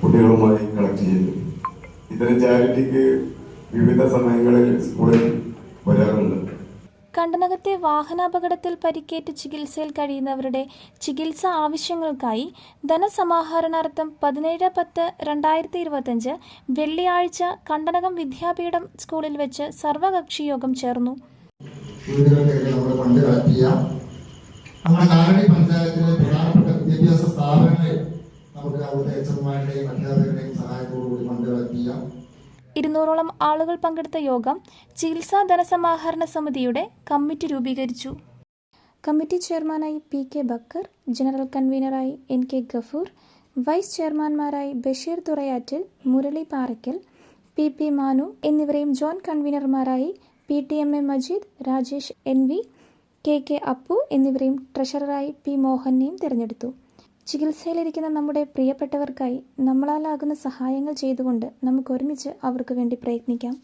കുട്ടികളുമായി കളക്ട് ചെയ്തു. ഇത്തരം ചാരിറ്റിക്ക് വിവിധ സമയങ്ങളിൽ സ്കൂളിൽ വരാറുണ്ട്. കണ്ടനകത്തെ വാഹനാപകടത്തിൽ പരിക്കേറ്റ് ചികിത്സയിൽ കഴിയുന്നവരുടെ ചികിത്സാ ആവശ്യങ്ങൾക്കായി ധനസമാഹരണാർത്ഥം 17/10/2025 വെള്ളിയാഴ്ച കണ്ടനകം വിദ്യാപീഠം സ്കൂളിൽ വെച്ച് സർവകക്ഷി യോഗം ചേർന്നു. നമ്മുടെ കാലടി പഞ്ചായത്തിലെ പ്രധാനപ്പെട്ട വിദ്യാഭ്യാസ സ്ഥാപനങ്ങളിൽ നമുക്ക് അവിടുത്തെ എച്ച്എംമാരുടെയും അധ്യാപകരുടെയും സഹായത്തോടുകൂടി ഫണ്ട് കളക്ട് ചെയ്യാം. 200ഓളം ആളുകൾ പങ്കെടുത്ത യോഗം ചികിത്സാ ധനസമാഹരണ സമിതിയുടെ കമ്മിറ്റി രൂപീകരിച്ചു. കമ്മിറ്റി ചെയർമാനായി പി.കെ. ബക്കർ, ജനറൽ കൺവീനറായി എൻ.കെ. ഗഫൂർ, വൈസ് ചെയർമാൻമാരായി ബഷീർ തുറയാറ്റിൽ, മുരളി പാറയ്ക്കൽ, പി.പി. മാനു എന്നിവരെയും ജോയിന്റ് കൺവീനർമാരായി P T M A. Majeed, Rajesh N V, K K. Appu എന്നിവരെയും ട്രഷററായി പി. മോഹനെയും തിരഞ്ഞെടുത്തു. ചികിത്സയിലിരിക്കുന്ന നമ്മുടെ പ്രിയപ്പെട്ടവർക്കായി നമ്മളാലാകുന്ന സഹായങ്ങൾ ചെയ്തുകൊണ്ട് നമുക്കൊരുമിച്ച് അവർക്ക് വേണ്ടി പ്രയത്നിക്കാം.